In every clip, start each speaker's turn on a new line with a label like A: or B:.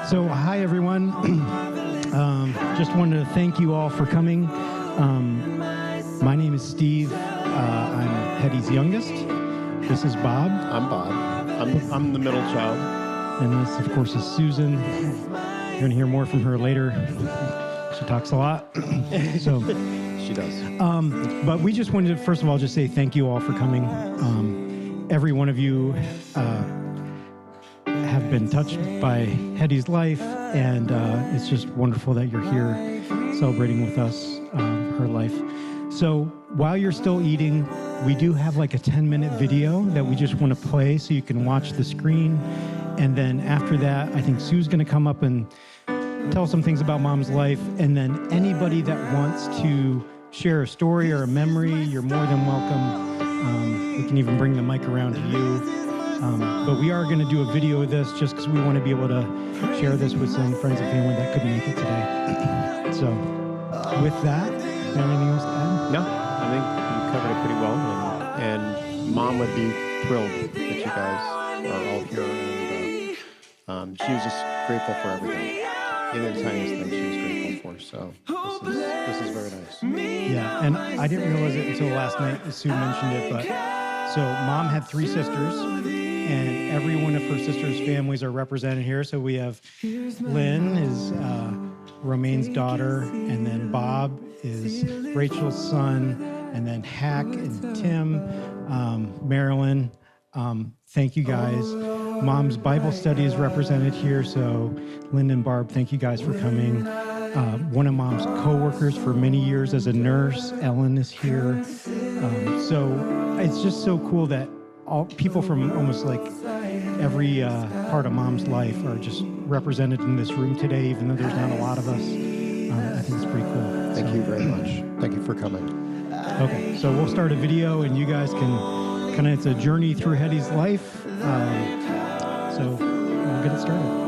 A: So, hi everyone. Just wanted to thank you all for coming. My name is Steve. I'm Hedy's youngest. This is Bob.
B: I'm Bob. I'm the middle child.
A: And this, of course, is Susan. You're going to hear more from her later. She talks a lot. So
B: She does.
A: But we just wanted to, first of all, just say thank you all for coming. Every one of you have been touched by Hedy's life, and it's just wonderful that you're here celebrating with us her life. So while you're still eating, we do have like a 10-minute video that we just want to play so you can watch the screen. And then after that, I think Sue's going to come up and tell some things about Mom's life. And then anybody that wants to share a story or a memory, you're more than welcome. We can even bring the mic around to you. But we are going to do a video of this just because we want to be able to share this with some friends and family that couldn't make it today. So with that, you have anything else to add?
B: No, I think you covered it pretty well. And Mom would be thrilled that you guys are all here. And she was just grateful for everything. Even the tiniest thing she was grateful for. So this is very nice.
A: Yeah, and I didn't realize it until last night. Sue mentioned it, but so Mom had 3 sisters, and every one of her sisters' families are represented here. So we have Lynn is Romaine's daughter, and then Bob is Rachel's son, and then Hack and Tim, Marilyn. Thank you guys. Mom's Bible study is represented here, so Lynn and Barb, thank you guys for coming. One of Mom's co-workers for many years as a nurse, Ellen, is here. So it's just so cool that all people from almost like every part of Mom's life are just represented in this room today, even though there's not a lot of us. I think it's pretty cool.
B: Thank you very much. Thank you for coming.
A: Okay, so we'll start a video, and you guys can kind of, it's a journey through Hedy's life. So we'll get it started.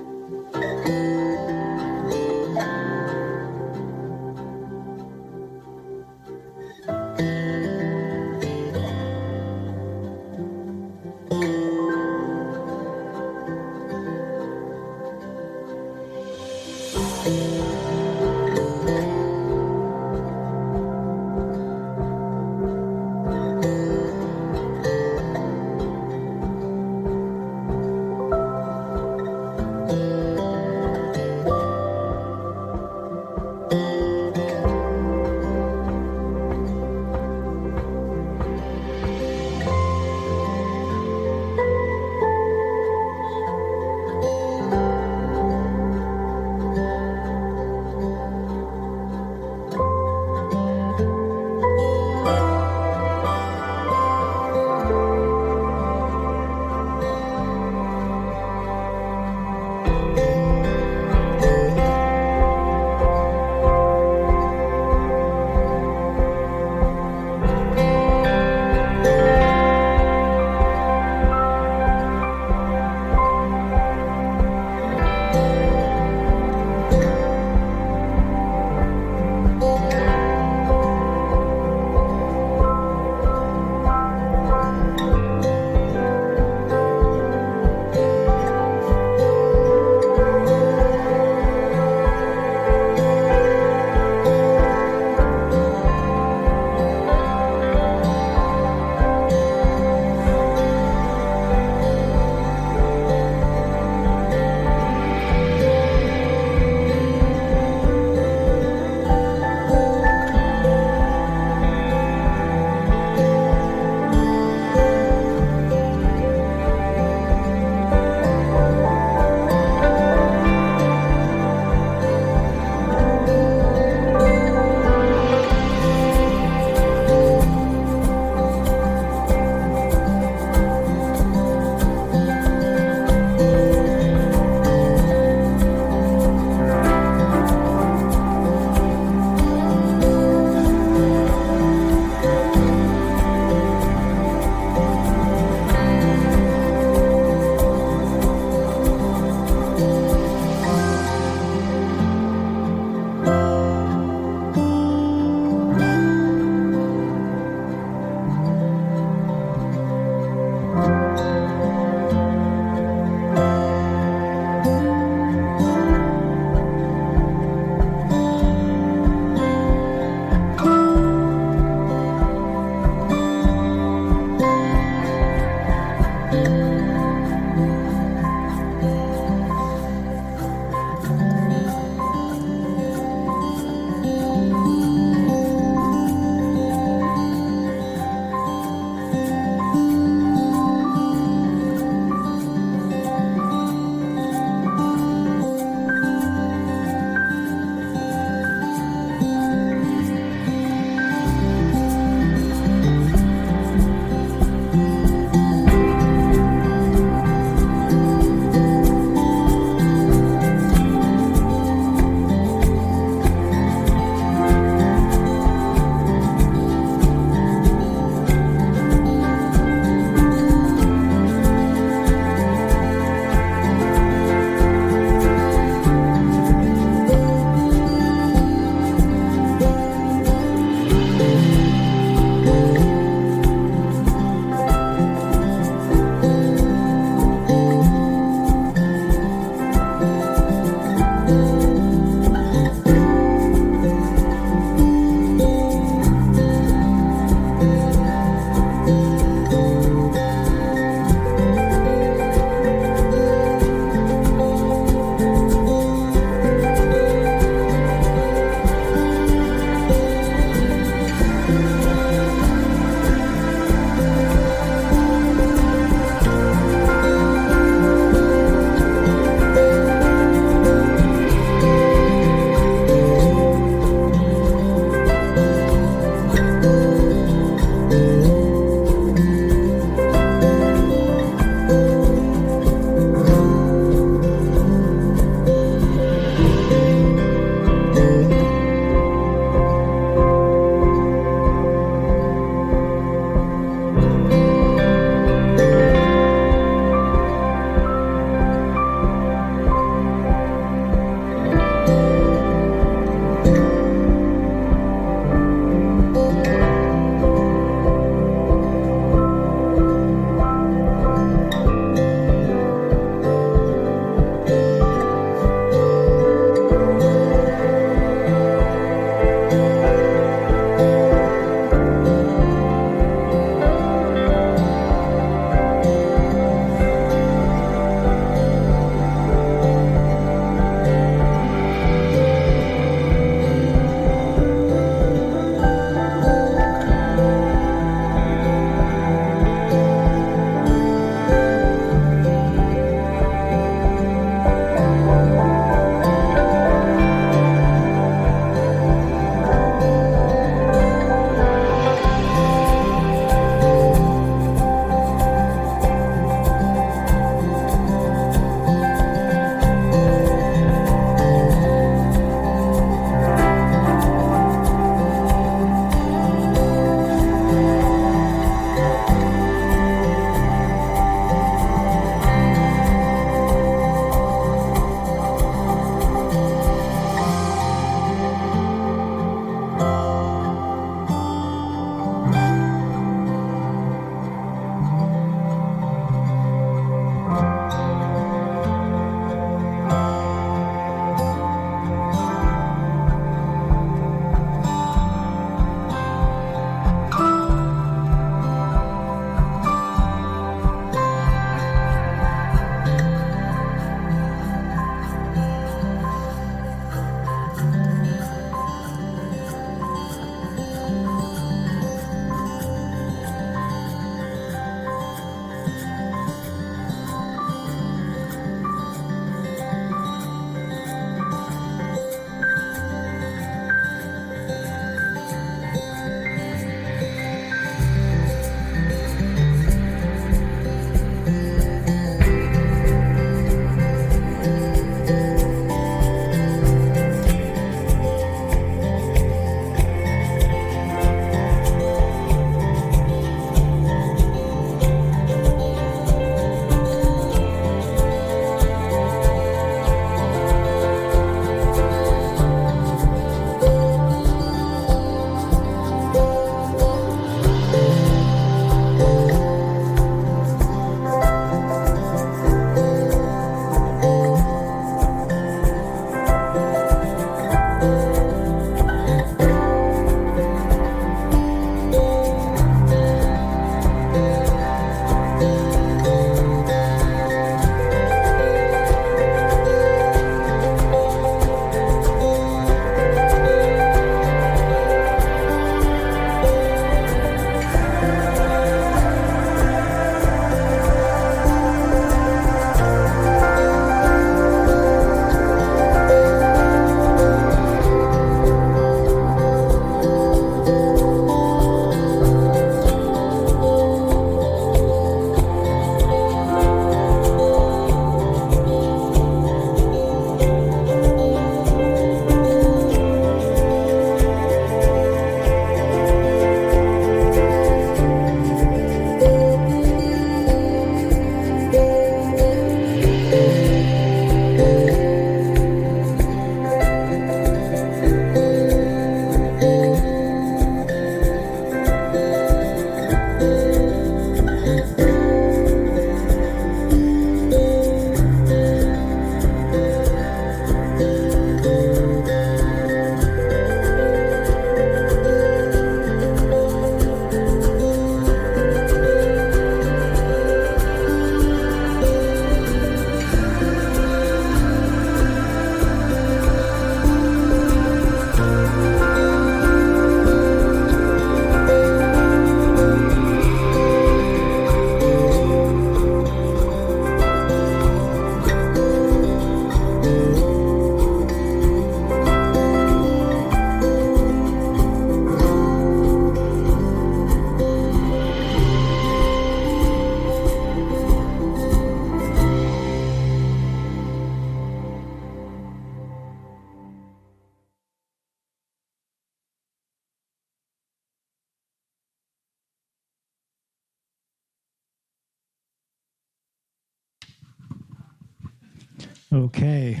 A: Okay.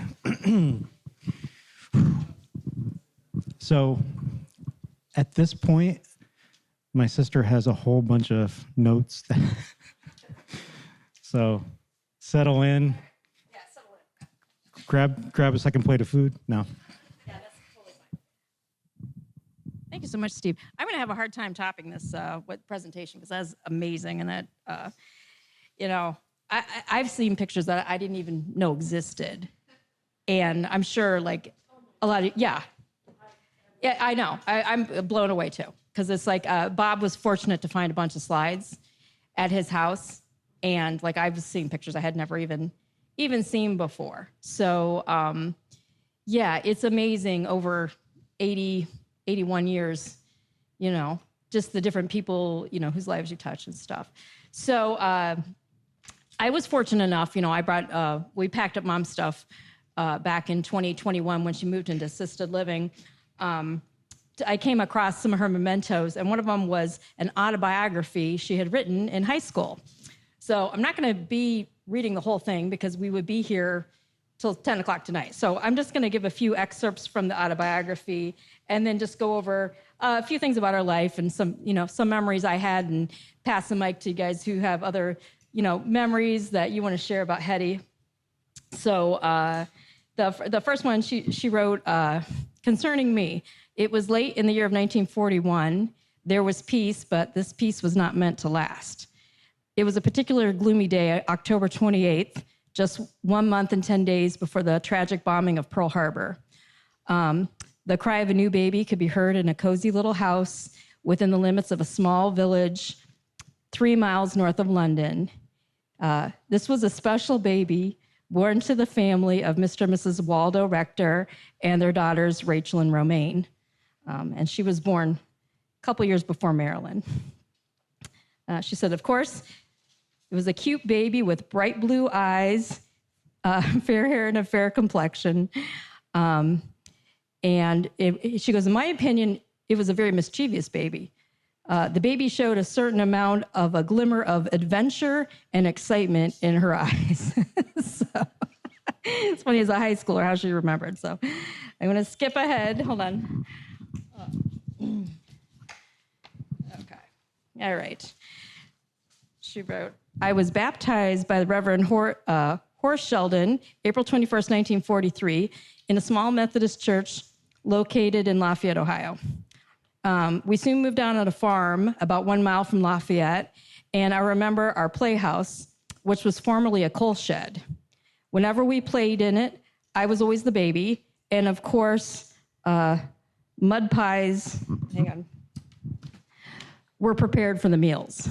A: So at this point, my sister has a whole bunch of notes. So settle in.
C: Yeah, settle in.
A: Grab a second plate of food. No.
C: Yeah, that's totally fine. Thank you so much, Steve. I'm going to have a hard time topping this presentation because that's amazing. And that, I've seen pictures that I didn't even know existed. And I'm sure, like, a lot of, yeah, I know. I'm blown away, too. Because it's like Bob was fortunate to find a bunch of slides at his house. And, like, I've seen pictures I had never even seen before. So, yeah, it's amazing over 81 years, just the different people, whose lives you touch and stuff. So I was fortunate enough, we packed up Mom's stuff back in 2021 when she moved into assisted living. I came across some of her mementos, and one of them was an autobiography she had written in high school. So I'm not going to be reading the whole thing because we would be here till 10 o'clock tonight. So I'm just going to give a few excerpts from the autobiography and then just go over a few things about her life and some memories I had, and pass the mic to you guys who have other, memories that you want to share about Hedy. So the first one she wrote concerning me. It was late in the year of 1941. There was peace, but this peace was not meant to last. It was a particular gloomy day, October 28th, just 1 month and 10 days before the tragic bombing of Pearl Harbor. The cry of a new baby could be heard in a cozy little house within the limits of a small village 3 miles north of London. This was a special baby born to the family of Mr. and Mrs. Waldo Rector and their daughters, Rachel and Romaine. And she was born a couple years before Marilyn. She said, of course, it was a cute baby with bright blue eyes, fair hair, and a fair complexion. She goes, in my opinion, it was a very mischievous baby. The baby showed a certain amount of a glimmer of adventure and excitement in her eyes. So it's funny as a high schooler how she remembered. So I'm going to skip ahead. Hold on. Okay. All right. She wrote, I was baptized by the Reverend Horace Sheldon, April 21st, 1943, in a small Methodist church located in Lafayette, Ohio. We soon moved down on a farm about 1 mile from Lafayette, and I remember our playhouse, which was formerly a coal shed. Whenever we played in it, I was always the baby, and of course, mud pies, were prepared for the meals.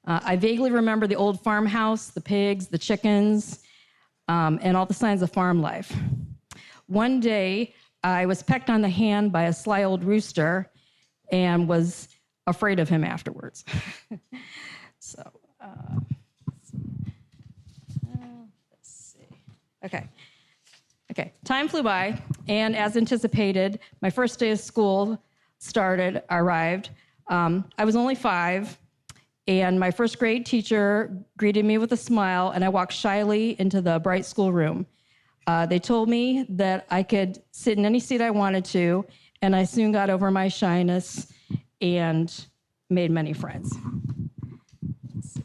C: I vaguely remember the old farmhouse, the pigs, the chickens, and all the signs of farm life. One day, I was pecked on the hand by a sly old rooster and was afraid of him afterwards. So, let's see. Okay, time flew by, and as anticipated, my first day of school arrived. I was only 5, and my first grade teacher greeted me with a smile, and I walked shyly into the bright schoolroom. They told me that I could sit in any seat I wanted to, and I soon got over my shyness and made many friends. Let's see.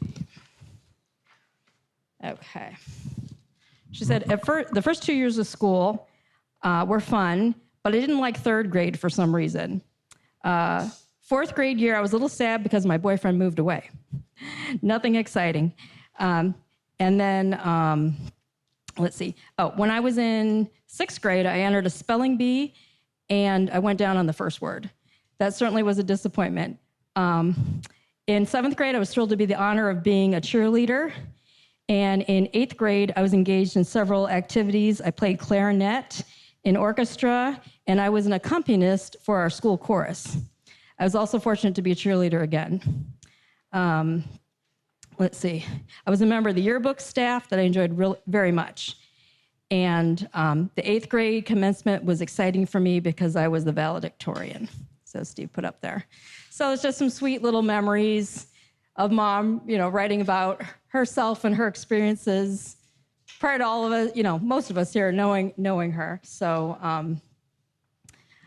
C: Okay. She said, the first 2 years of school were fun, but I didn't like 3rd grade for some reason. 4th grade year, I was a little sad because my boyfriend moved away. Nothing exciting. And then, let's see. Oh, when I was in 6th grade, I entered a spelling bee, and I went down on the first word. That certainly was a disappointment. In 7th grade, I was thrilled to be the honor of being a cheerleader. And in 8th grade, I was engaged in several activities. I played clarinet in orchestra, and I was an accompanist for our school chorus. I was also fortunate to be a cheerleader again. Let's see. I was a member of the yearbook staff that I enjoyed very much. And the 8th grade commencement was exciting for me because I was the valedictorian. So Steve put up there. So it's just some sweet little memories of Mom, writing about herself and her experiences prior to all of us, most of us here knowing her. So I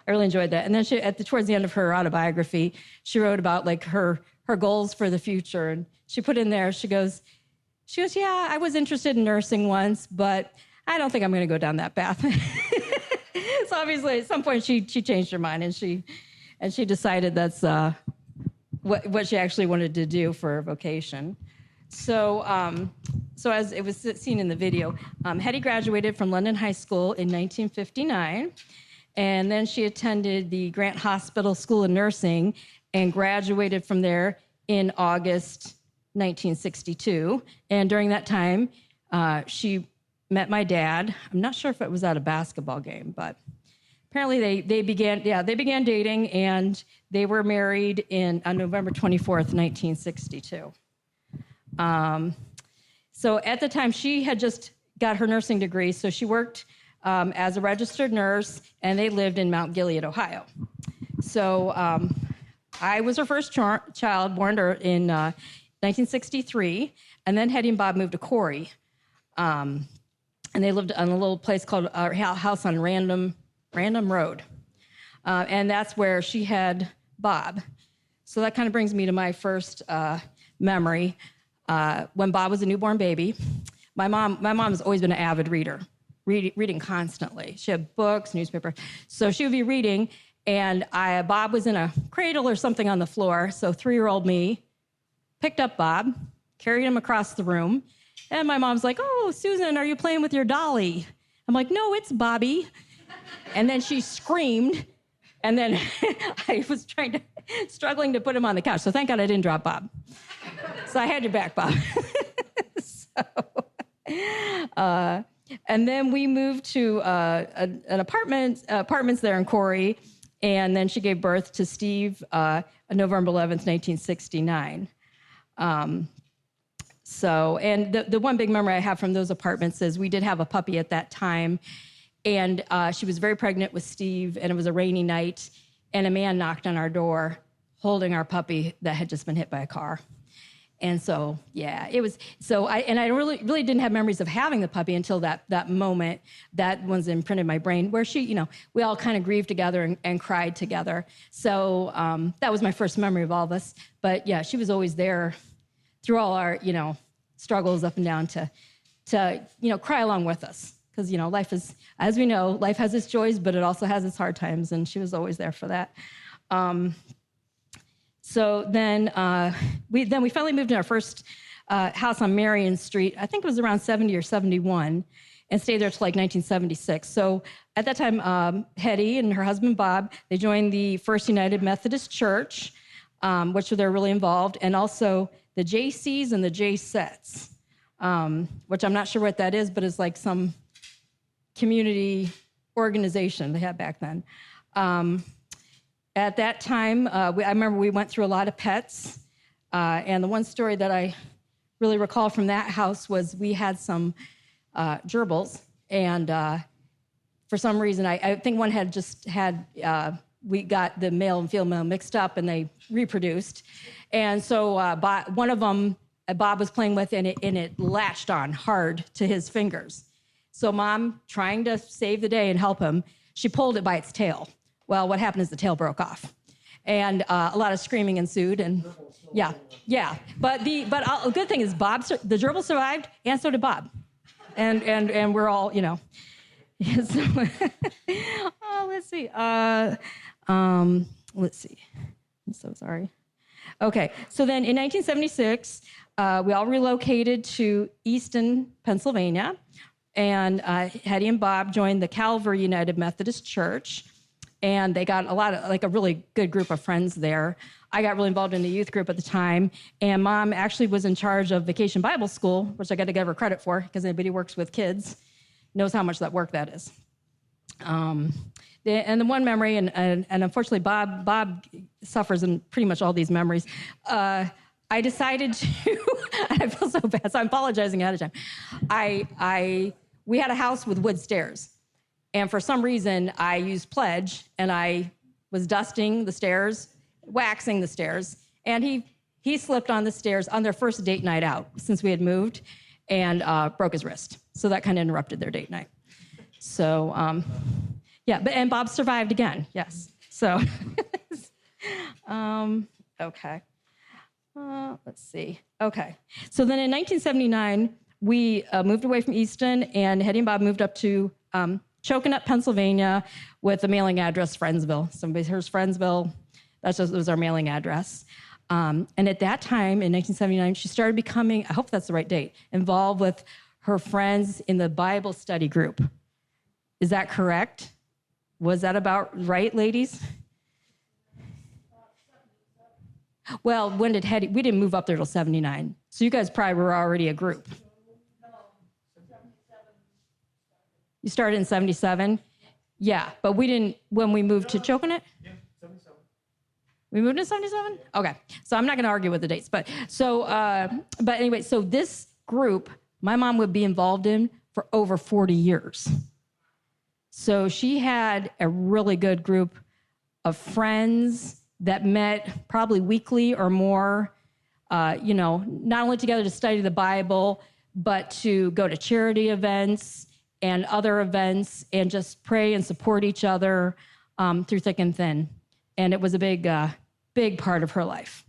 C: really enjoyed that. And then towards the end of her autobiography, she wrote about like her goals for the future. And she put in there, she goes, yeah, I was interested in nursing once, but I don't think I'm going to go down that path. So obviously at some point she changed her mind and she decided that's what she actually wanted to do for her vocation. So as it was seen in the video, Hedy graduated from London High School in 1959, and then she attended the Grant Hospital School of Nursing and graduated from there in August 1962. And during that time, she met my dad. I'm not sure if it was at a basketball game, but apparently they began dating, and they were married on November 24th, 1962. So at the time, she had just got her nursing degree, so she worked as a registered nurse, and they lived in Mount Gilead, Ohio. So I was her first child, born in 1963, and then Hedy and Bob moved to Corey, and they lived on a little place called our house on Random Road, and that's where she had Bob. So that kind of brings me to my first memory. When Bob was a newborn baby, my mom has always been an avid reader, reading constantly. She had books, newspaper. So she would be reading, and Bob was in a cradle or something on the floor. So 3-year-old me picked up Bob, carried him across the room, and my mom's like, "Oh, Susan, are you playing with your dolly?" I'm like, "No, it's Bobby." And then she screamed, and then I was struggling to put him on the couch. So thank God I didn't drop Bob. So I had your back, Bob. And then we moved to an apartments there in Corey, and then she gave birth to Steve on November 11th, 1969. And the one big memory I have from those apartments is we did have a puppy at that time, and she was very pregnant with Steve, and it was a rainy night, and a man knocked on our door holding our puppy that had just been hit by a car. And so, yeah, it was, I really didn't have memories of having the puppy until that moment. That one's imprinted in my brain, where we all kind of grieved together and cried together. So that was my first memory of all of us. But yeah, she was always there through all our, struggles up and down to cry along with us. Because, life is, as we know, life has its joys, but it also has its hard times, and she was always there for that. So then we finally moved in our first house on Marion Street. I think it was around 70 or 71, and stayed there till like 1976. So at that time, Hedy and her husband Bob, they joined the First United Methodist Church, which they're really involved, and also the JCs and the JSETs, which I'm not sure what that is, but it's like some community organization they had back then. At that time, I remember we went through a lot of pets, and the one story that I really recall from that house was we had some gerbils, and for some reason, I think one had we got the male and female mixed up, and they reproduced. And so one of them, Bob was playing with, and it latched on hard to his fingers. So Mom, trying to save the day and help him, she pulled it by its tail. Well, what happened is the tail broke off, and a lot of screaming ensued. And yeah. But the good thing is the gerbil survived, and so did Bob, and we're all So, let's see. Let's see. I'm so sorry. Okay, so then in 1976, we all relocated to Easton, Pennsylvania, and Hedy and Bob joined the Calvary United Methodist Church. And they got a really good group of friends there. I got really involved in the youth group at the time. And Mom actually was in charge of Vacation Bible School, which I got to give her credit for, because anybody who works with kids knows how much that work that is. And the one memory, and unfortunately Bob suffers in pretty much all these memories. I decided to, I feel so bad, so I'm apologizing ahead of time. We had a house with wood stairs. And for some reason, I used Pledge, and I was dusting the stairs, waxing the stairs, and he slipped on the stairs on their first date night out since we had moved, and broke his wrist. So that kind of interrupted their date night. So, and Bob survived again, yes. So, okay. Let's see. Okay. So then in 1979, we moved away from Easton, and Hedy and Bob moved up to Choconut, Pennsylvania, with a mailing address, Friendsville. Somebody hears Friendsville. That was our mailing address. And at that time, in 1979, she started becoming, I hope that's the right date, involved with her friends in the Bible study group. Is that correct? Was that about right, ladies? Well, when did Hedy, we didn't move up there till 79. So you guys probably were already a group. You started in 77? Yeah, but we didn't, when we moved to Choconut?
A: Yeah, 77.
C: We moved in 77? Okay, so I'm not gonna argue with the dates. But anyway, so this group, my mom would be involved in for over 40 years. So she had a really good group of friends that met probably weekly or more, not only together to study the Bible, but to go to charity events and other events and just pray and support each other through thick and thin. And it was a big part of her life.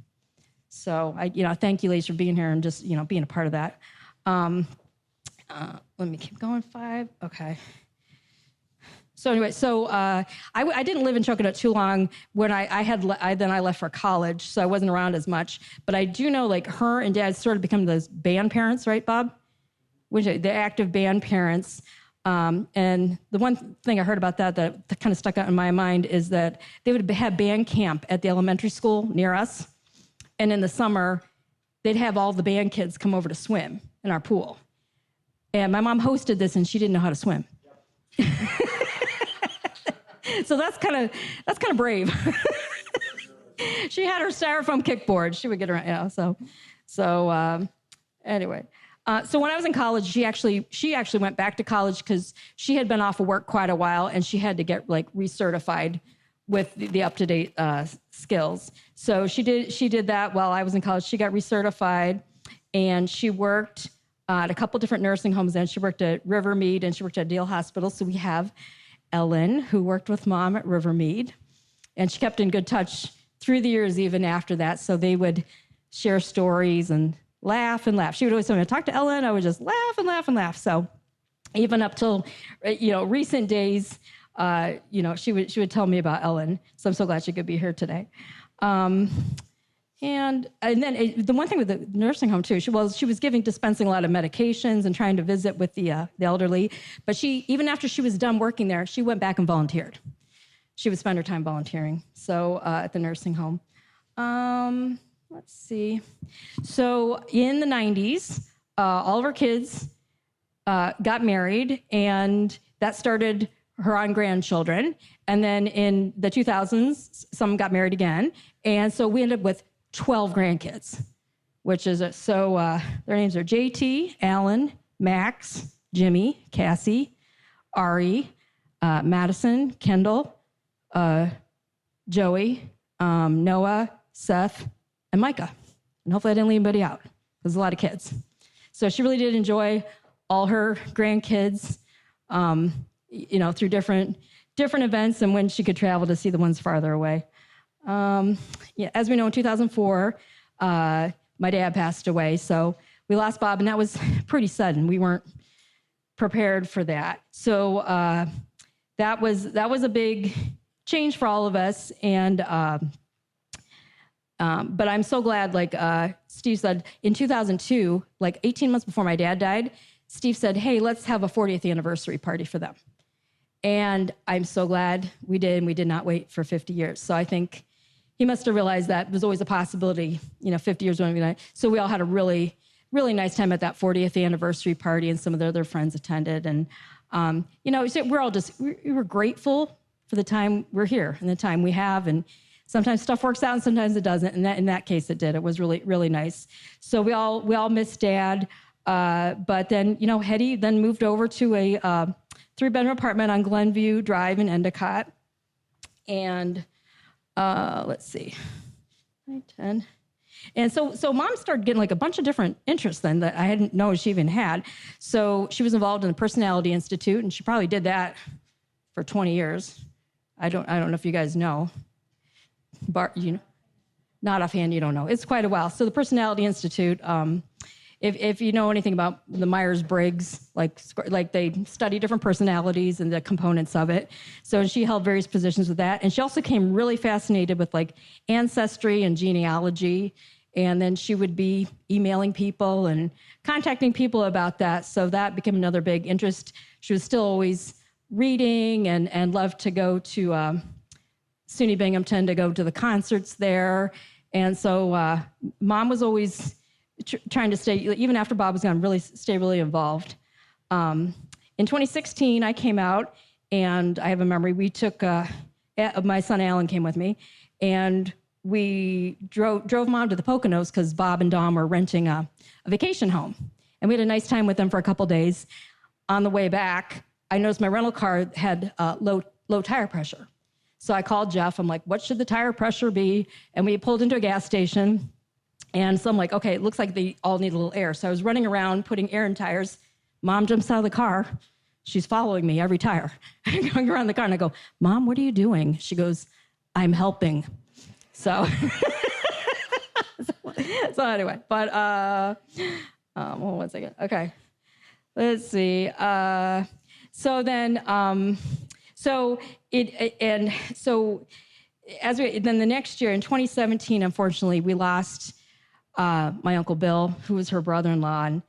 C: So I thank you ladies for being here and just, being a part of that. Let me keep going, 5, okay. So anyway, I didn't live in Choconut too long when I left for college, so I wasn't around as much. But I do know, like, her and Dad sort of become those band parents, right, Bob? The active band parents. And the one thing I heard about that kind of stuck out in my mind is that they would have band camp at the elementary school near us. And in the summer, they'd have all the band kids come over to swim in our pool. And my mom hosted this, and she didn't know how to swim. So that's kind of brave. She had her styrofoam kickboard. She would get around, anyway. So when I was in college, she actually went back to college because she had been off of work quite a while, and she had to get recertified with the up-to-date skills. So she did that while I was in college. She got recertified, and she worked at a couple different nursing homes. And she worked at Rivermead, and she worked at Deal Hospital. So we have Ellen, who worked with Mom at Rivermead, and she kept in good touch through the years, even after that. So they would share stories and laugh and laugh. She would always tell me, talk to Ellen. I would just laugh and laugh and laugh. So even up till, recent days, she would tell me about Ellen. So I'm so glad she could be here today. And then the one thing with the nursing home too, she was dispensing a lot of medications and trying to visit with the elderly. But even after she was done working there, she went back and volunteered. She would spend her time volunteering. So at the nursing home. Let's see. So in the 90s, all of her kids got married, and that started her own grandchildren. And then in the 2000s, some got married again. And so we ended up with 12 grandkids, which is their names are JT, Alan, Max, Jimmy, Cassie, Ari, Madison, Kendall, Joey, Noah, Seth, and Micah. And hopefully I didn't leave anybody out. There's a lot of kids. So she really did enjoy all her grandkids, through different events and when she could travel to see the ones farther away. As we know, in 2004, my dad passed away. So we lost Bob, and that was pretty sudden. We weren't prepared for that. So that was a big change for all of us. And but I'm so glad, like Steve said, in 2002, like 18 months before my dad died, Steve said, hey, let's have a 40th anniversary party for them. And I'm so glad we did, and we did not wait for 50 years. So I think he must have realized that was always a possibility, 50 years wouldn't be nice. So we all had a really, really nice time at that 40th anniversary party, and some of their other friends attended. And, we're all we were grateful for the time we're here and the time we have. And sometimes stuff works out and sometimes it doesn't. And in that case, it did. It was really, really nice. So we all missed Dad. But then, Hedy then moved over to a 3-bedroom apartment on Glenview Drive in Endicott. And let's see, 9, 10. And so mom started getting like a bunch of different interests then that I hadn't known she even had. So she was involved in the Personality Institute, and she probably did that for 20 years. I don't know if you guys know. Bart, you know, not offhand, you don't know. It's quite a while. So the Personality Institute, if you know anything about the Myers-Briggs, like they study different personalities and the components of it. So she held various positions with that. And she also became really fascinated with like ancestry and genealogy. And then she would be emailing people and contacting people about that. So that became another big interest. She was still always reading and loved to go to SUNY Binghamton to go to the concerts there. And so mom was always trying to stay, even after Bob was gone, stay really involved. In 2016, I came out, and I have a memory. We took, my son Alan came with me, and we drove mom to the Poconos because Bob and Dom were renting a vacation home. And we had a nice time with them for a couple days. On the way back, I noticed my rental car had low tire pressure. So I called Jeff. I'm like, what should the tire pressure be? And we pulled into a gas station. And so I'm like, okay, it looks like they all need a little air. So I was running around putting air in tires. Mom jumps out of the car. She's following me every tire. I'm going around the car, and I go, Mom, what are you doing? She goes, I'm helping. So, so anyway, but hold on 1 second. Okay, let's see. So then, then the next year in 2017, unfortunately, we lost my Uncle Bill, who was her brother-in-law,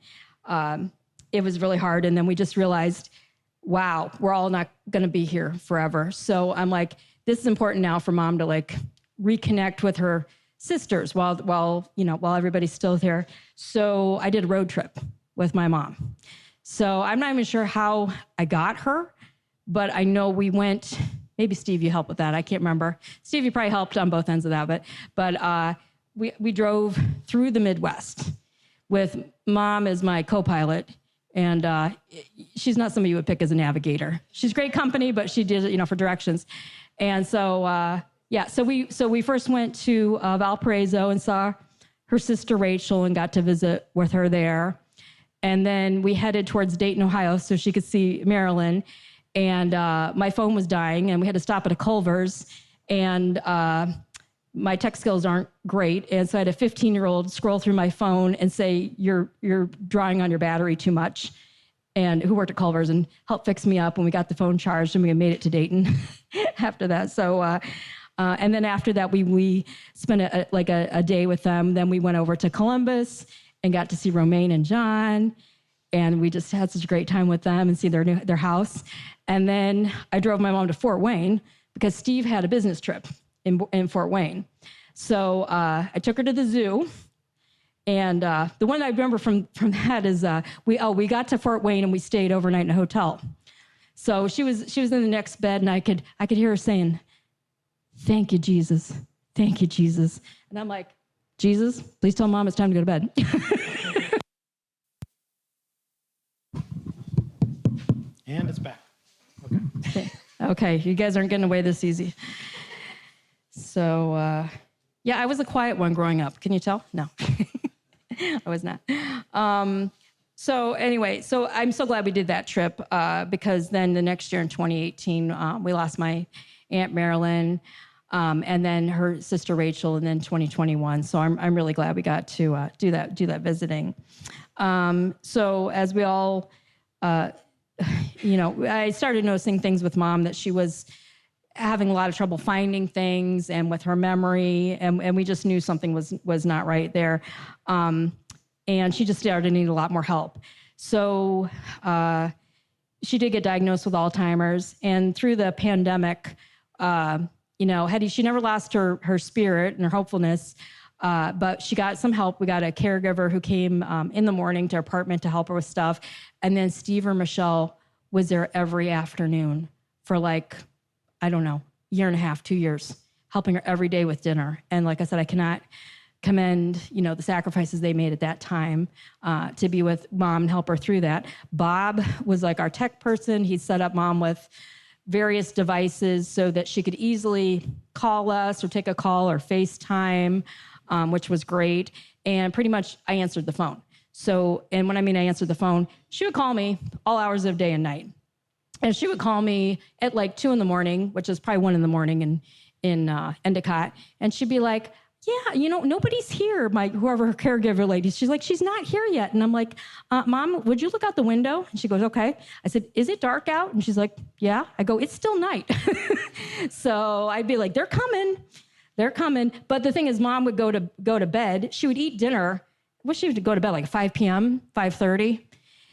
C: and it was really hard. And then we just realized, wow, we're all not going to be here forever. So I'm like, this is important now for mom to like reconnect with her sisters while everybody's still there. So I did a road trip with my mom. So I'm not even sure how I got her, but I know we went. Maybe Steve, you helped with that. I can't remember. Steve, you probably helped on both ends of that, but we drove through the Midwest with mom as my co-pilot, and she's not somebody you would pick as a navigator. She's great company, but she did it, for directions. And so, so we first went to Valparaiso and saw her sister Rachel and got to visit with her there. And then we headed towards Dayton, Ohio, so she could see Marilyn. And my phone was dying, and we had to stop at a Culver's, and my tech skills aren't great, and so I had a 15-year-old scroll through my phone and say, you're drawing on your battery too much, and who worked at Culver's and helped fix me up, and we got the phone charged, and we made it to Dayton after that. So, and then after that, we spent a day with them. Then we went over to Columbus and got to see Romaine and John, and we just had such a great time with them and see their house. And then I drove my mom to Fort Wayne because Steve had a business trip in Fort Wayne. So I took her to the zoo. And the one I remember from that is we got to Fort Wayne and we stayed overnight in a hotel. So she was in the next bed, and I could hear her saying, "Thank you, Jesus. Thank you, Jesus." And I'm like, "Jesus, please tell mom it's time to go to bed."
A: And it's back. Okay.
C: Okay, you guys aren't getting away this easy. So, I was a quiet one growing up. Can you tell? No, I was not. So anyway, so I'm so glad we did that trip because then the next year in 2018, we lost my Aunt Marilyn and then her sister Rachel, and then 2021. So I'm really glad we got to do that visiting. So as we all, I started noticing things with mom that she was having a lot of trouble finding things and with her memory, and we just knew something was not right there. And she just started needing a lot more help. So she did get diagnosed with Alzheimer's, and through the pandemic, Hedy, she never lost her spirit and her hopefulness, but she got some help. We got a caregiver who came in the morning to her apartment to help her with stuff, and then Steve or Michelle was there every afternoon for year and a half, 2 years, helping her every day with dinner. And like I said, I cannot commend, the sacrifices they made at that time to be with mom and help her through that. Bob was like our tech person. He set up mom with various devices so that she could easily call us or take a call or FaceTime. which was great. And pretty much I answered the phone. So, and when I mean I answered the phone, she would call me all hours of day and night. And she would call me at like 2 a.m, which is probably 1 a.m. in Endicott. And she'd be like, yeah, nobody's here. Whoever her caregiver lady, she's like, she's not here yet. And I'm like, Mom, would you look out the window? And she goes, okay. I said, is it dark out? And she's like, yeah. I go, it's still night. So I'd be like, they're coming. But the thing is, Mom would go to bed. She would eat dinner. She would go to bed like 5 p.m., 5:30.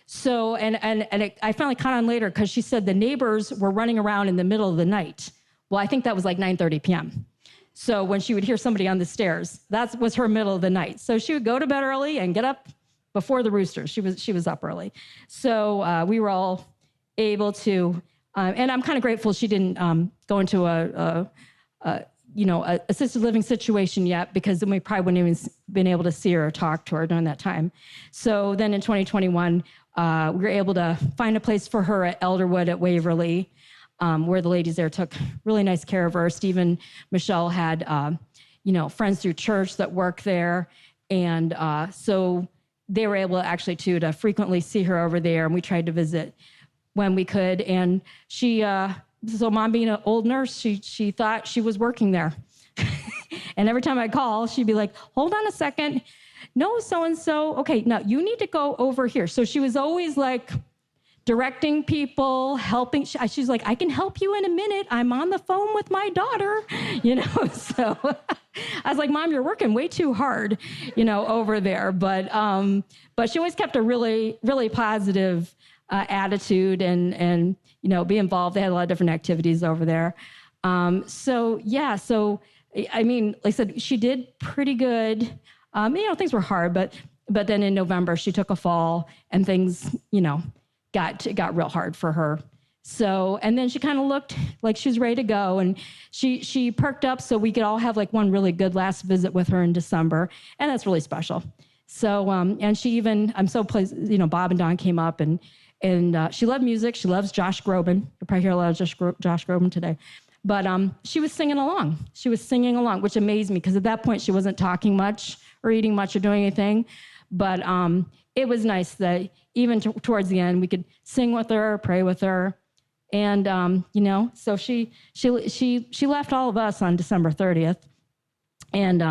C: So, I finally caught on later because she said the neighbors were running around in the middle of the night. Well, I think that was like 9:30 p.m. So when she would hear somebody on the stairs, that was her middle of the night. So she would go to bed early and get up before the roosters. She was up early. So we were all able to, and I'm kind of grateful she didn't go into a assisted living situation yet, because then we probably wouldn't even been able to see her or talk to her during that time. So then in 2021, we were able to find a place for her at Elderwood at Waverly, where the ladies there took really nice care of her. Steve and Michelle had, friends through church that work there. And so they were able actually to frequently see her over there. And we tried to visit when we could. And so Mom being an old nurse, she thought she was working there. And every time I call, she'd be like, hold on a second. No, so-and-so. Okay, now you need to go over here. So she was always like, directing people, helping. She's like, I can help you in a minute. I'm on the phone with my daughter, So I was like, Mom, you're working way too hard, over there. But she always kept a really, really positive attitude and be involved. They had a lot of different activities over there. So I mean, like I said, she did pretty good. Things were hard, but then in November she took a fall and things, got real hard for her. So, and then she kind of looked like she was ready to go, and she perked up so we could all have like one really good last visit with her in December, and that's really special. So, and she even, I'm so pleased, Bob and Don came up, and she loved music. She loves Josh Groban. You'll probably hear a lot of Josh Groban today. But she was singing along. Which amazed me, because at that point she wasn't talking much or eating much or doing anything. But it was nice that even towards the end we could sing with her, pray with her, and so she left all of us on December 30th, and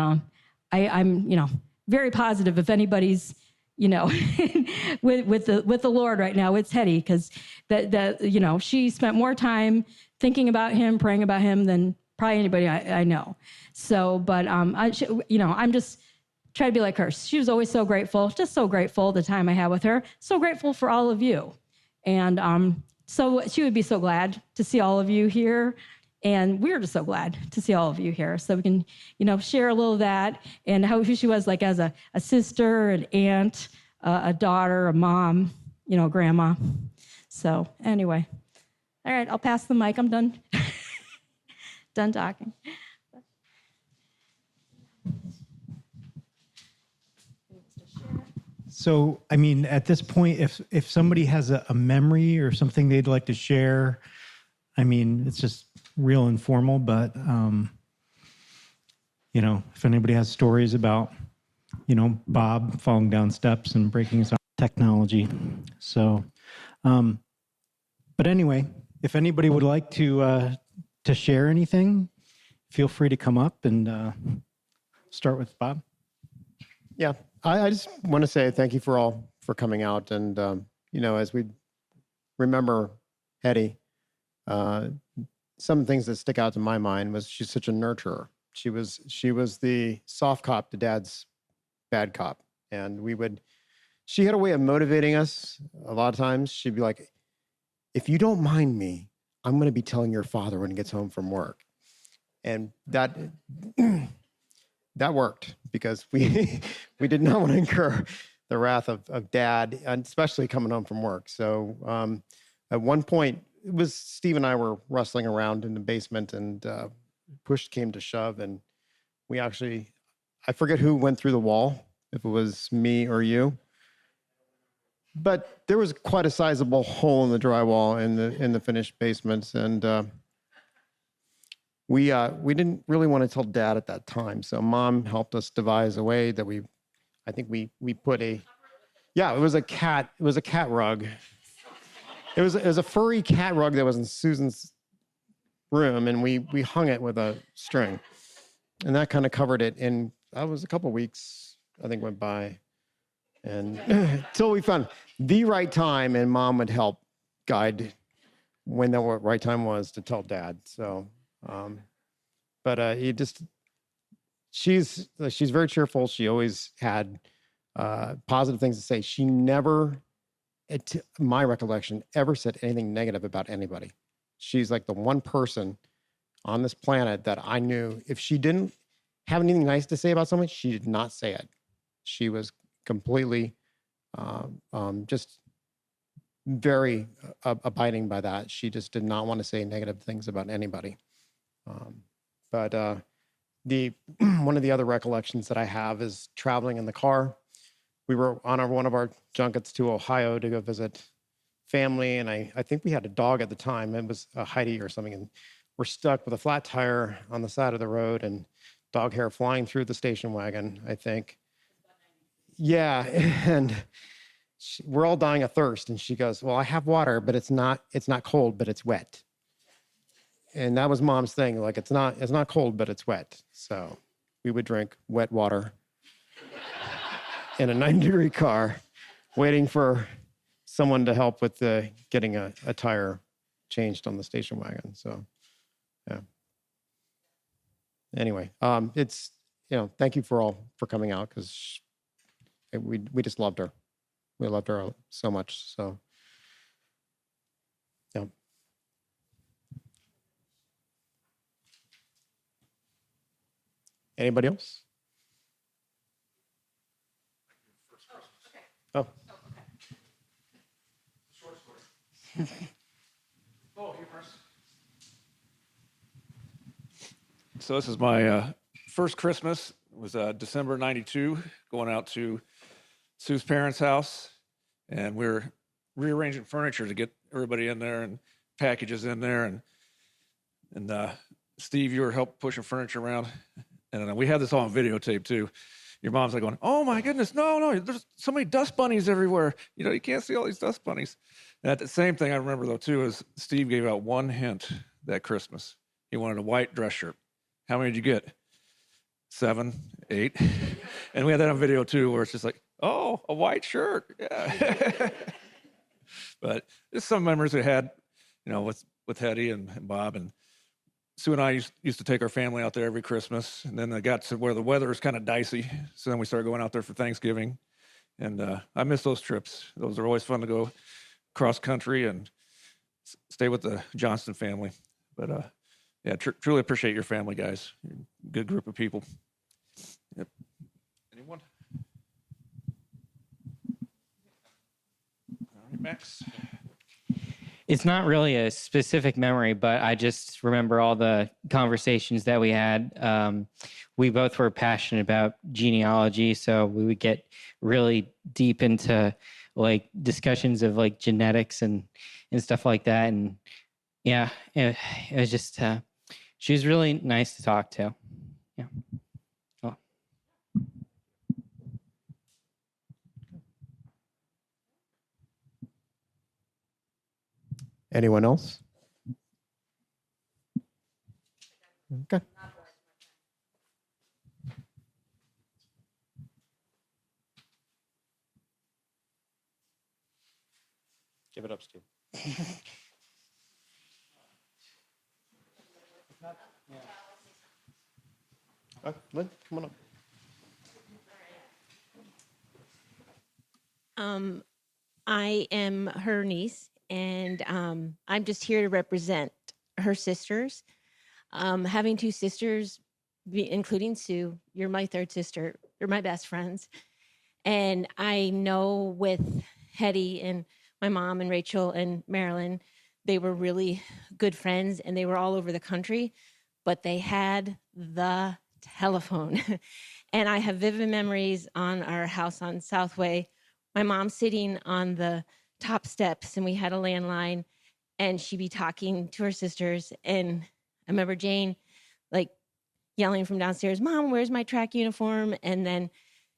C: I'm very positive if anybody's with the Lord right now, it's Hedy, because that she spent more time thinking about him, praying about him than probably anybody I know. So, but I'm just try to be like her. She was always so grateful, just so grateful the time I had with her, so grateful for all of you. And so she would be so glad to see all of you here. And we're just so glad to see all of you here. So we can, share a little of that and who she was like as a sister, an aunt, a daughter, a mom, grandma. So anyway, all right, I'll pass the mic. I'm done. Done talking.
A: So, I mean, at this point, if somebody has a memory or something they'd like to share, I mean, it's just real informal, but, if anybody has stories about, Bob falling down steps and breaking his arm, technology. So, but anyway, if anybody would like to share anything, feel free to come up and start with Bob.
B: Yeah. I just want to say thank you for coming out. And, as we remember Hedy, some things that stick out to my mind was she's such a nurturer. She was the soft cop to Dad's bad cop. And she had a way of motivating us. A lot of times she'd be like, if you don't mind me, I'm going to be telling your father when he gets home from work. And that worked, because we did not want to incur the wrath of Dad, and especially coming home from work. So at one point, it was Steve and I were wrestling around in the basement, and push came to shove, and we actually, I forget who went through the wall, if it was me or you, but there was quite a sizable hole in the drywall in the finished basements, and we didn't really want to tell Dad at that time. So Mom helped us devise a way that we put it was a cat rug. It was a furry cat rug that was in Susan's room, and we hung it with a string, and that kind of covered it. And that was a couple of weeks, I think, went by, and until we found the right time, and Mom would help guide when the right time was to tell Dad. So, she's very cheerful. She always had positive things to say. She never, to my recollection, ever said anything negative about anybody. She's like the one person on this planet that I knew, if she didn't have anything nice to say about someone, she did not say it. She was completely just very abiding by that. She just did not want to say negative things about anybody. But one of the other recollections that I have is traveling in the car. We were on one of our junkets to Ohio to go visit family, and I think we had a dog at the time. It was a Hedy or something, and we're stuck with a flat tire on the side of the road and dog hair flying through the station wagon, I think. Yeah, and we're all dying of thirst, and she goes, "Well, I have water, but it's not cold, but it's wet." And that was Mom's thing, like it's not cold, but it's wet. So we would drink wet water in a 90-degree car, waiting for someone to help with getting a tire changed on the station wagon. So, yeah. Anyway, it's, thank you for coming out, because we just loved her. We loved her so much. So, yeah. Anybody else? Oh.
D: So this is my first Christmas. It was December '92, going out to Sue's parents' house, and we were rearranging furniture to get everybody in there and packages in there, and Steve, you were helping pushing furniture around, and we had this all on videotape too. Your mom's like going, "Oh my goodness, no, there's so many dust bunnies everywhere. You can't see all these dust bunnies." And at the same thing I remember though too is Steve gave out one hint that Christmas. He wanted a white dress shirt. How many did you get? 7, 8. And we had that on video too, where it's just like, "Oh, a white shirt." Yeah. But there's some memories we had, with Hedy and Bob, and Sue and I used to take our family out there every Christmas, and then I got to where the weather was kind of dicey, so then we started going out there for Thanksgiving, and I miss those trips. Those are always fun to go cross country and stay with the Johnston family. But yeah, truly appreciate your family, guys. You're a good group of people. Yep. Anyone? All right, Max.
E: It's not really a specific memory, but I just remember all the conversations that we had. We both were passionate about genealogy, so we would get really deep into like discussions of like genetics and stuff like that. And yeah, it was just, she was really nice to talk to. Yeah. Oh.
B: Anyone else? Okay. Give it up, Steve. Lynn, come on up.
F: I am her niece, and I'm just here to represent her sisters. Having 2 sisters, including Sue, you're my third sister. You're my best friends. And I know with Hedy and my mom and Rachel and Marilyn, they were really good friends, and they were all over the country, but they had the telephone. And I have vivid memories on our house on Southway, my mom sitting on the top steps, and we had a landline, and she'd be talking to her sisters. And I remember Jane like yelling from downstairs, "Mom, where's my track uniform?" And then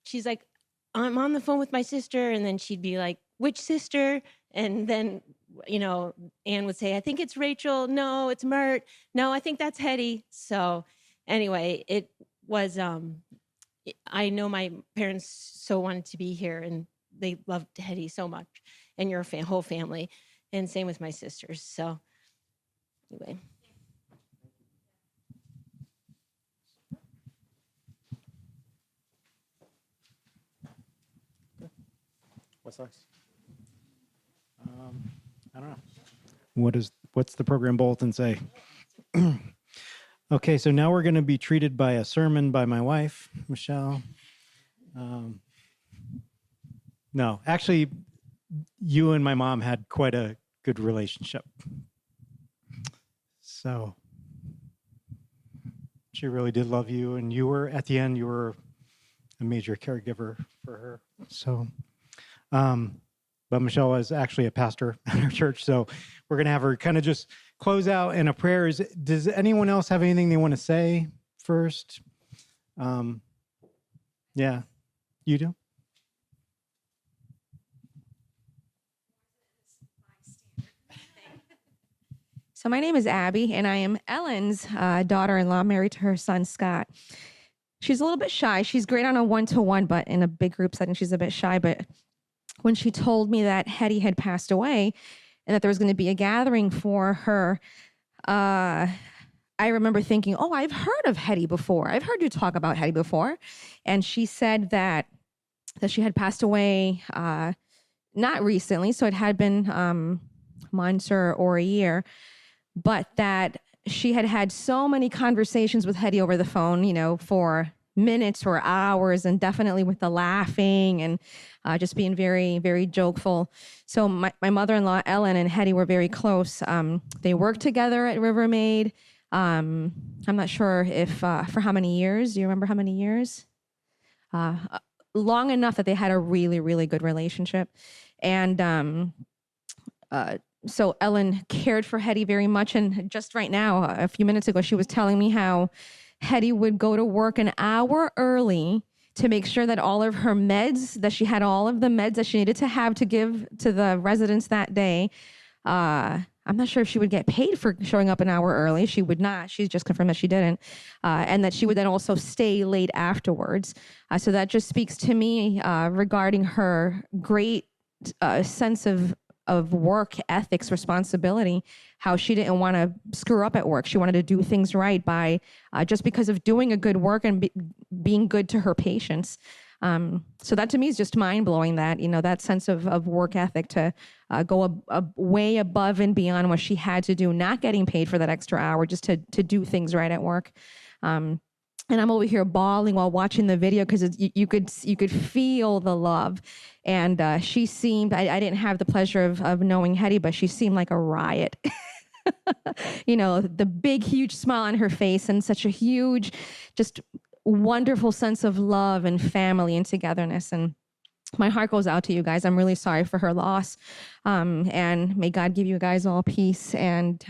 F: she's like, "I'm on the phone with my sister." And then she'd be like, "Which sister?" And then, Anne would say, "I think it's Rachel. No, it's Mert. No, I think that's Hedy." So anyway, it was, I know my parents so wanted to be here, and they loved Hedy so much, and your whole family, and same with my sisters. So anyway.
B: What's next?
A: I don't know. What's the program bulletin say? Okay, so now we're going to be treated by a sermon by my wife, Michelle. No, actually, you and my mom had quite a good relationship. So she really did love you, and at the end, you were a major caregiver for her. So, but Michelle was actually a pastor at our church, so we're going to have her kind of just close out in a prayer. Does anyone else have anything they want to say first? Yeah, you do?
G: So my name is Abby, and I am Ellen's daughter-in-law, married to her son, Scott. She's a little bit shy. She's great on a one-to-one, but in a big group setting, she's a bit shy. But when she told me that Hedy had passed away and that there was going to be a gathering for her, I remember thinking, oh, I've heard of Hedy before. I've heard you talk about Hedy before. And she said that she had passed away not recently, so it had been months or a year, but that she had had so many conversations with Hedy over the phone, for minutes or hours, and definitely with the laughing and just being very, very jokeful. So my mother-in-law, Ellen, and Hedy were very close. They worked together at Rivermaid. I'm not sure if for how many years. Do you remember how many years? Long enough that they had a really, really good relationship. And so Ellen cared for Hedy very much. And just right now, a few minutes ago, she was telling me how Hedy would go to work an hour early to make sure that all of her meds, that she had all of the meds that she needed to have to give to the residents that day. I'm not sure if she would get paid for showing up an hour early. She would not. She's just confirmed that she didn't. And that she would then also stay late afterwards. So that just speaks to me regarding her great sense of work ethics, responsibility, how she didn't want to screw up at work. She wanted to do things right by just because of doing a good work and being good to her patients. So that to me is just mind blowing, that, that sense of work ethic to go way above and beyond what she had to do, not getting paid for that extra hour, just to do things right at work. And I'm over here bawling while watching the video because you could feel the love. And she seemed, I didn't have the pleasure of knowing Hedy, but she seemed like a riot. The big, huge smile on her face and such a huge, just wonderful sense of love and family and togetherness. And my heart goes out to you guys. I'm really sorry for her loss. And may God give you guys all peace. And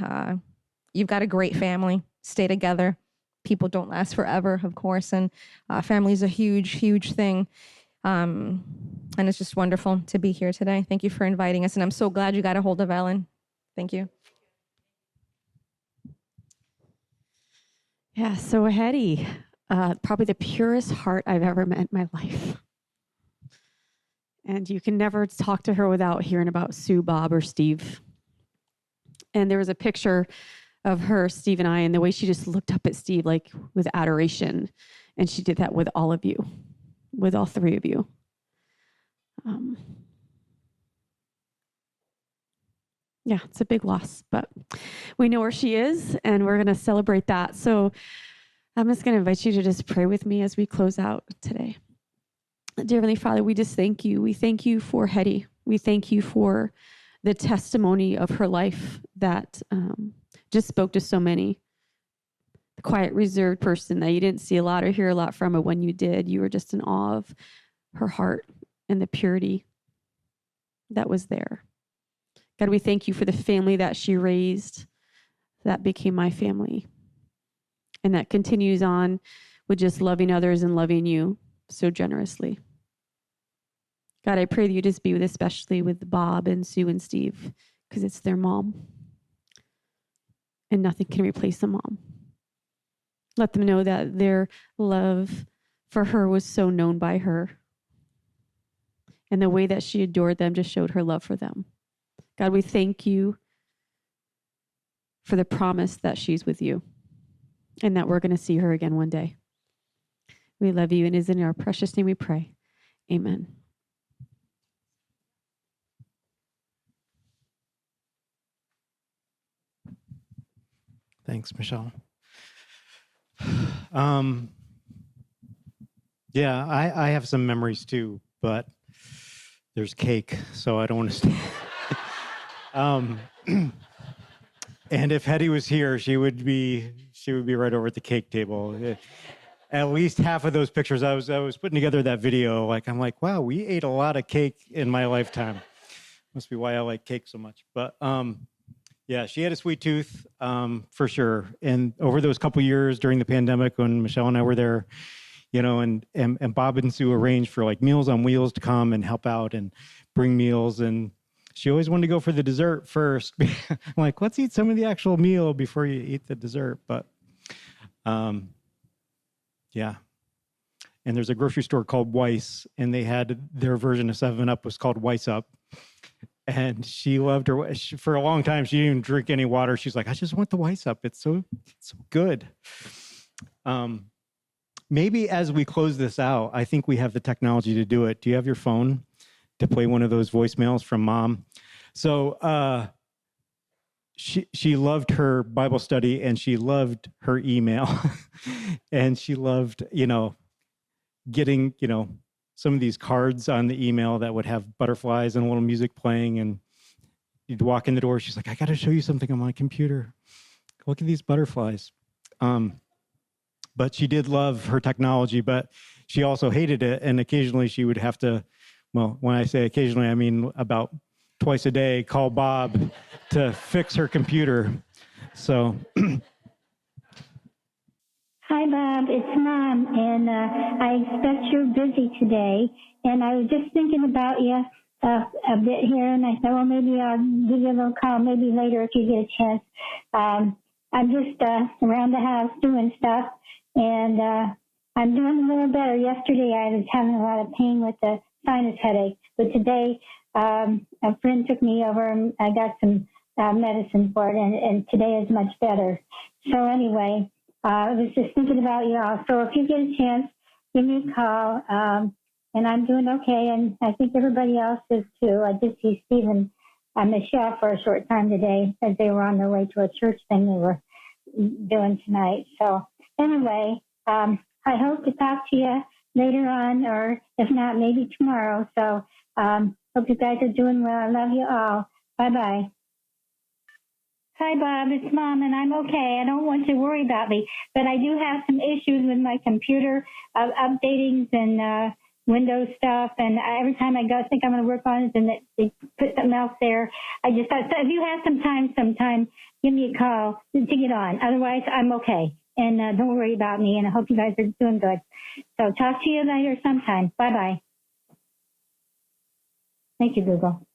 G: you've got a great family. Stay together. People don't last forever, of course, and family is a huge, huge thing. And it's just wonderful to be here today. Thank you for inviting us, and I'm so glad you got a hold of Ellen. Thank you.
H: Yeah, so Hedy, probably the purest heart I've ever met in my life. And you can never talk to her without hearing about Sue, Bob, or Steve. And there was a picture of her, Steve and I, and the way she just looked up at Steve, like with adoration. And she did that with all of you, with all three of you. Yeah, it's a big loss, but we know where she is, and we're going to celebrate that. So I'm just going to invite you to just pray with me as we close out today. Dear Heavenly Father, we just thank you. We thank you for Hedy. We thank you for the testimony of her life that just spoke to so many. The quiet, reserved person that you didn't see a lot or hear a lot from, but when you did, you were just in awe of her heart and the purity that was there. God, we thank you for the family that she raised that became my family. and that continues on with just loving others and loving you so generously. God, I pray that you just be with, especially with Bob and Sue and Steve, because it's their mom. And nothing can replace a mom. Let them know that their love for her was so known by her. And the way that she adored them just showed her love for them. God, we thank you for the promise that she's with you and that we're going to see her again one day. We love you, and it is in our precious name we pray. Amen.
A: Thanks, Michelle. Yeah, I have some memories too, but there's cake, so I don't want to stay. And if Hedy was here, she would be right over at the cake table. At least half of those pictures, I was putting together that video. I'm like, wow, we ate a lot of cake in my lifetime. Must be why I like cake so much. But yeah, she had a sweet tooth, for sure. And over those couple years during the pandemic, when Michelle and I were there, and Bob and Sue arranged for Meals on Wheels to come and help out and bring meals. And she always wanted to go for the dessert first. I'm like, let's eat some of the actual meal before you eat the dessert. But yeah. And there's a grocery store called Weiss, and they had their version of 7-Up was called Weiss Up. And she loved her. For a long time, she didn't even drink any water. She's like, I just want the Weiss Up. It's so good. Maybe as we close this out, I think we have the technology to do it. Do you have your phone to play one of those voicemails from Mom? So she loved her Bible study, and she loved her email. And she loved, getting, some of these cards on the email that would have butterflies and a little music playing. And you'd walk in the door. She's like, I got to show you something on my computer. Look at these butterflies. But she did love her technology, but she also hated it. And occasionally she would have to, well, when I say occasionally, I mean about twice a day, call Bob to fix her computer. So.
I: Hi, Bob. It's Mom, and I expect you're busy today. And I was just thinking about you a bit here, and I thought, well, maybe I'll give you a little call maybe later if you get a chance. I'm just around the house doing stuff, and I'm doing a little better. Yesterday, I was having a lot of pain with the sinus headache, but today a friend took me over, and I got some medicine for it, and today is much better. So anyway, I was just thinking about you all. So if you get a chance, give me a call. And I'm doing okay, and I think everybody else is too. I did see Stephen and Michelle for a short time today as they were on their way to a church thing they were doing tonight. So anyway, I hope to talk to you later on, or if not, maybe tomorrow. So hope you guys are doing well. I love you all. Bye-bye. Hi, Bob. It's Mom, and I'm okay. I don't want you to worry about me, but I do have some issues with my computer updatings and Windows stuff, and every time I go, think I'm going to work on it, and they put something else there. I just thought, so if you have some time sometime, give me a call to get on. Otherwise, I'm okay, and don't worry about me, and I hope you guys are doing good. So talk to you later sometime. Bye-bye. Thank you, Google.